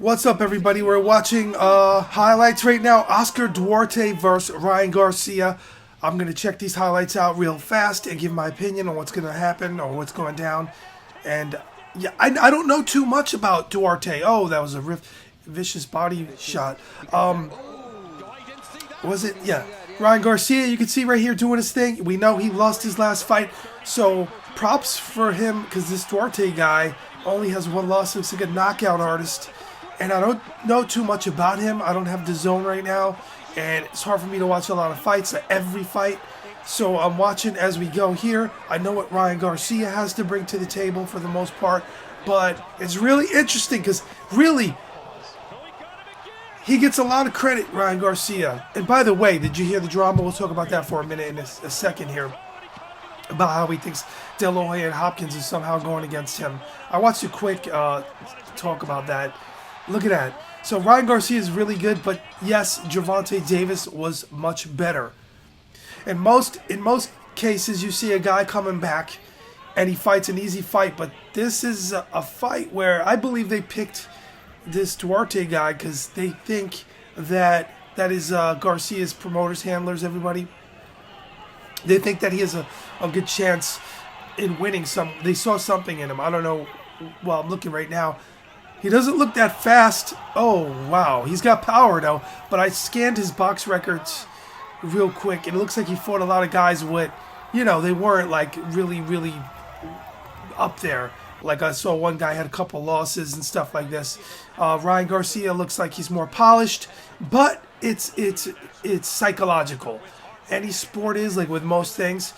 What's up, everybody? We're watching highlights right now. Oscar Duarte versus Ryan Garcia. I'm going to check these highlights out real fast and give my opinion on what's going to happen or what's going down. And yeah, I don't know too much about Duarte. Oh, that was a vicious body shot. Was it? Yeah. Ryan Garcia, you can see right here doing his thing. We know he lost his last fight. So props for him because this Duarte guy only has one loss. Looks like a knockout artist. And I don't know too much about him. I don't have the zone right now. And it's hard for me to watch a lot of fights, every fight. So I'm watching as we go here. I know what Ryan Garcia has to bring to the table for the most part. But it's really interesting because really, he gets a lot of credit, Ryan Garcia. And by the way, did you hear the drama? We'll talk about that for a minute in a second here. About how he thinks Hoya and Hopkins is somehow going against him. I watched a quick talk about that. Look at that. So Ryan Garcia is really good, but yes, Gervonta Davis was much better. In most cases, you see a guy coming back and he fights an easy fight, but this is a fight where I believe they picked this Duarte guy because they think that is Garcia's promoters, handlers, everybody. They think that he has a good chance in winning some. They saw something in him. I don't know. Well, I'm looking right now. He doesn't look that fast. Oh, wow. He's got power, though. But I scanned his box records real quick, and it looks like he fought a lot of guys with, you know, they weren't, like, really, really up there. Like, I saw one guy had a couple losses and stuff like this. Ryan Garcia looks like he's more polished, but it's psychological. Any sport is, like with most things,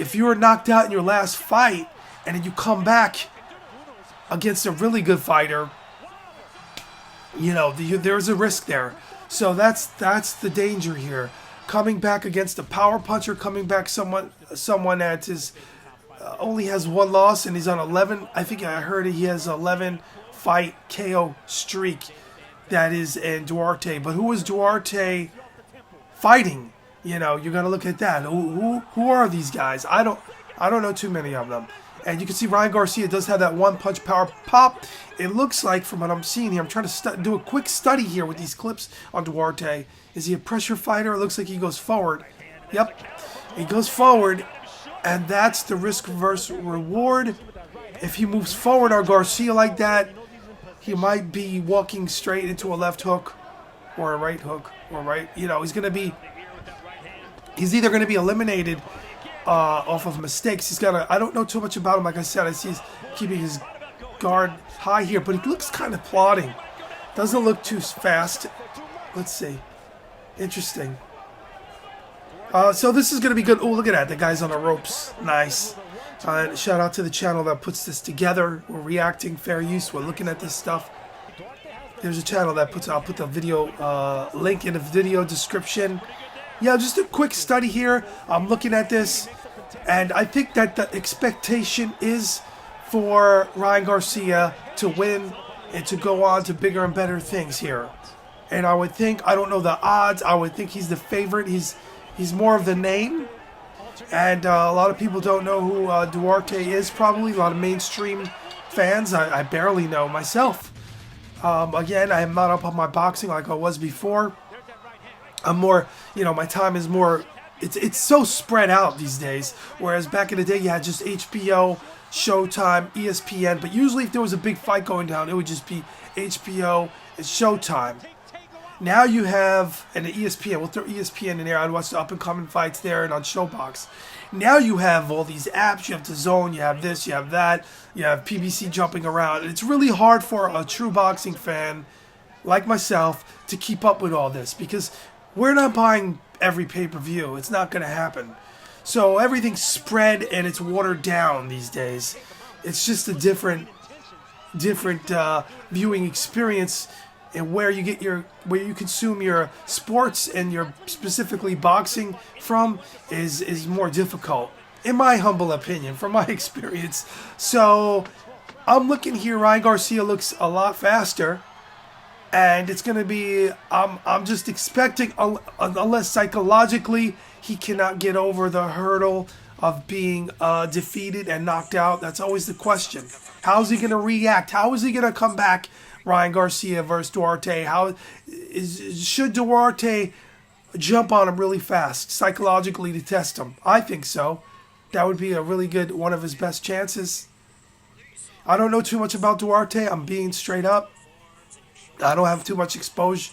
if you were knocked out in your last fight, and then you come back against a really good fighter, you know, there's a risk there. So that's the danger here. Coming back against a power puncher, coming back someone that is only has one loss and he's on 11. I think I heard he has 11 fight KO streak. That is in Duarte. But who is Duarte fighting? You know, you got to look at that. Who are these guys? I don't know too many of them. And you can see Ryan Garcia does have that one-punch power pop. It looks like, from what I'm seeing here, I'm trying to do a quick study here with these clips on Duarte. Is he a pressure fighter? It looks like he goes forward. Yep, he goes forward, and that's the risk versus reward. If he moves forward on Garcia like that, he might be walking straight into a left hook or a right hook or right. You know, he's either going to be eliminated off of mistakes. He's got I don't know too much about him. Like I said, I see he's keeping his guard high here, but he looks kind of plodding. Doesn't look too fast. Let's see. Interesting. So this is going to be good. Oh, look at that. The guy's on the ropes. Nice. Shout out to the channel that puts this together. We're reacting, fair use. We're looking at this stuff. There's a channel that puts, I'll put the video link in the video description. Yeah, just a quick study here. I'm looking at this, and I think that the expectation is for Ryan Garcia to win and to go on to bigger and better things here. And I would think, I don't know the odds, I would think he's the favorite. He's more of the name. And a lot of people don't know who Duarte is, probably. A lot of mainstream fans. I barely know myself. Again, I am not up on my boxing like I was before. I'm more, you know, my time is more, it's so spread out these days. Whereas back in the day, you had just HBO, Showtime, ESPN. But usually if there was a big fight going down, it would just be HBO and Showtime. Now you have, and the ESPN, we'll throw ESPN in there. I'd watch the up-and-coming fights there and on Showbox. Now you have all these apps. You have DAZN, you have this, you have that. You have PBC jumping around. And it's really hard for a true boxing fan like myself to keep up with all this because we're not buying every pay-per-view. It's not going to happen. So everything's spread and it's watered down these days. It's just a different viewing experience, and where you consume your sports and your specifically boxing from is more difficult, in my humble opinion, from my experience. So I'm looking here. Ryan Garcia looks a lot faster. And it's going to be, I'm just expecting, unless psychologically he cannot get over the hurdle of being defeated and knocked out. That's always the question. How is he going to react? How is he going to come back Ryan Garcia versus Duarte. Should Duarte jump on him really fast, psychologically, to test him? I think so. That would be a really good, one of his best chances. I don't know too much about Duarte. I'm being straight up. I don't have too much exposure.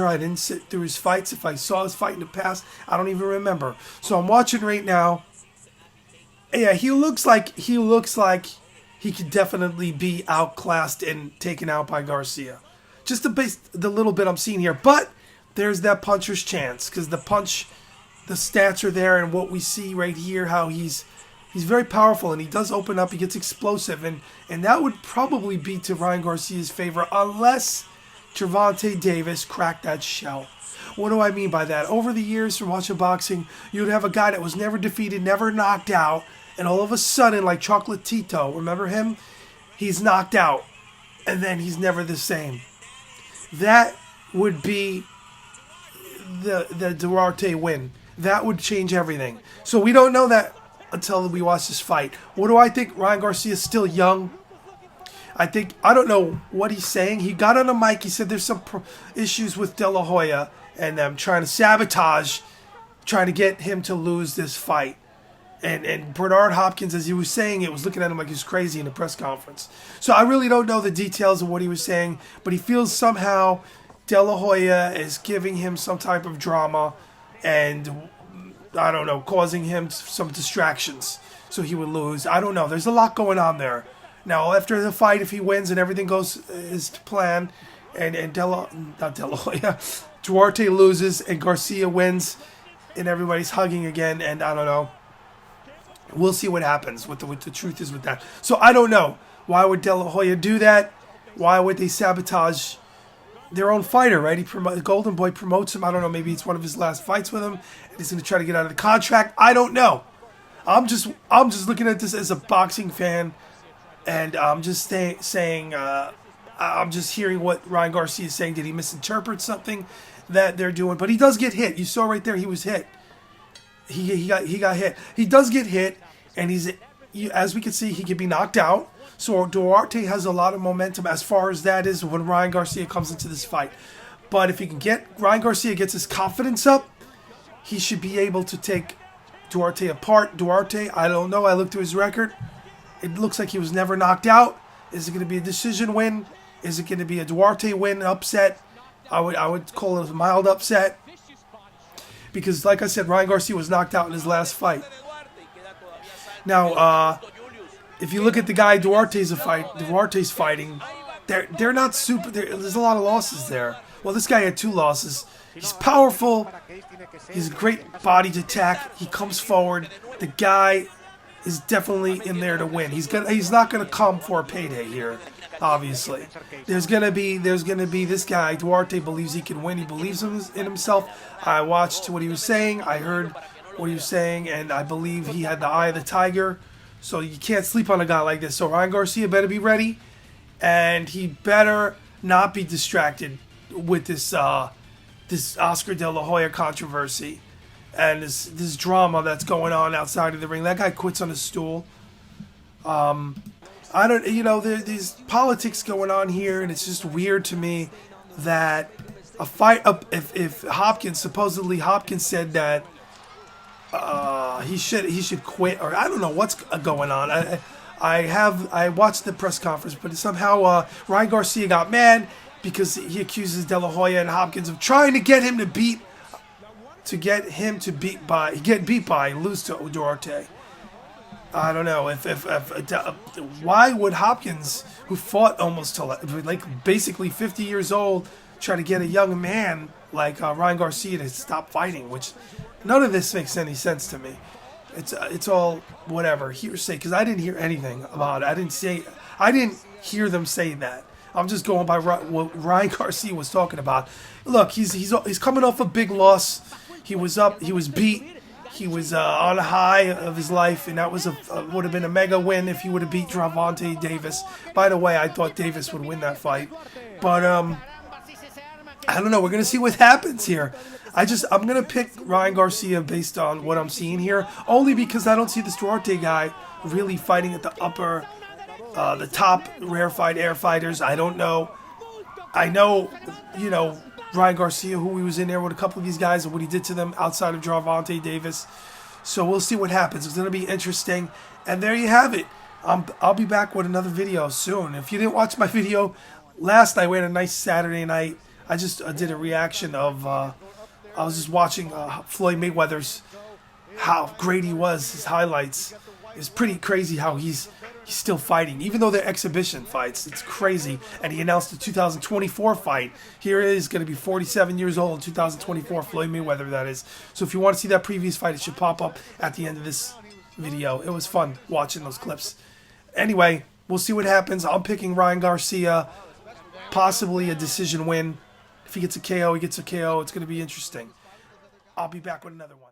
I didn't sit through his fights. If I saw his fight in the past, I don't even remember. So I'm watching right now. Yeah, he looks like he could definitely be outclassed and taken out by Garcia. Just the little bit I'm seeing here. But there's that puncher's chance, because the stats are there, and what we see right here, how he's very powerful, and he does open up, he gets explosive, and that would probably be to Ryan Garcia's favor, unless Gervonta Davis cracked that shell. What do I mean by that? Over the years from watching boxing, you'd have a guy that was never defeated, never knocked out, and all of a sudden, like Chocolatito, remember him? He's knocked out, and then he's never the same. That would be the Duarte win. That would change everything. So we don't know that until we watch this fight. What do I think? Ryan Garcia is still young. I don't know what he's saying. He got on a mic. He said there's some issues with De La Hoya and them trying to sabotage, trying to get him to lose this fight. And Bernard Hopkins, as he was saying it, was looking at him like he was crazy in the press conference. So I really don't know the details of what he was saying, but he feels somehow De La Hoya is giving him some type of drama and, I don't know, causing him some distractions so he would lose. I don't know. There's a lot going on there. Now, after the fight, if he wins and everything goes as planned, and Duarte loses and Garcia wins, and everybody's hugging again, and I don't know. We'll see what happens, what the truth is with that. So I don't know. Why would De La Hoya do that? Why would they sabotage their own fighter, right? Golden Boy promotes him. I don't know. Maybe it's one of his last fights with him, and he's going to try to get out of the contract. I don't know. I'm just looking at this as a boxing fan, and I'm just saying. I'm just hearing what Ryan Garcia is saying. Did he misinterpret something that they're doing? But he does get hit. You saw right there. He was hit. He got hit. He does get hit, and as we can see, he can be knocked out. So Duarte has a lot of momentum as far as that is when Ryan Garcia comes into this fight. But if he can Ryan Garcia gets his confidence up, he should be able to take Duarte apart. Duarte, I don't know. I looked through his record. It looks like he was never knocked out. Is it going to be a decision win? Is it going to be a Duarte win, upset? I would call it a mild upset. Because, like I said, Ryan Garcia was knocked out in his last fight. Now, if you look at the guy Duarte's fighting, they're not super. There's a lot of losses there. Well, this guy had 2 losses. He's powerful. He's a great body to attack. He comes forward. The guy is definitely in there to win. He's not gonna come for a payday here. Obviously, there's gonna be this guy. Duarte believes he can win. He believes in himself. I watched what he was saying. I heard what he was saying, and I believe he had the eye of the tiger. So you can't sleep on a guy like this. So Ryan Garcia better be ready, and he better not be distracted with this Oscar De La Hoya controversy and this drama that's going on outside of the ring. That guy quits on his stool. There's politics going on here, and it's just weird to me that a fight. If Hopkins said that he should quit, or I don't know what's going on. I watched the press conference, but somehow Ryan Garcia got mad because he accuses De La Hoya and Hopkins of trying to get him to lose to Duarte. I don't know why would Hopkins, who fought almost to like basically 50 years old, try to get a young man like Ryan Garcia to stop fighting? Which none of this makes any sense to me. It's all whatever hearsay, because I didn't hear anything about it. I didn't hear them say that. I'm just going by what Ryan Garcia was talking about. Look, he's coming off a big loss. He was up. He was beat. He was on a high of his life, and that would have been a mega win if he would have beat Gervonta Davis. By the way, I thought Davis would win that fight, but I don't know. We're gonna see what happens here. I'm gonna pick Ryan Garcia based on what I'm seeing here, only because I don't see this Duarte guy really fighting at the top rarefied air fighters. I don't know. I know, you know, Ryan Garcia, who he was in there with a couple of these guys and what he did to them outside of Gervonta Davis. So we'll see what happens. It's going to be interesting. And there you have it. I'll be back with another video soon. If you didn't watch my video last night, we had a nice Saturday night. I just did a reaction of, I was just watching Floyd Mayweather's, how great he was, his highlights. It's pretty crazy how he's still fighting, even though they're exhibition fights. It's crazy. And he announced the 2024 fight. Here he is, going to be 47 years old in 2024, Floyd Mayweather, that is. So if you want to see that previous fight, it should pop up at the end of this video. It was fun watching those clips. Anyway, we'll see what happens. I'm picking Ryan Garcia, possibly a decision win. If he gets a KO, he gets a KO. It's going to be interesting. I'll be back with another one.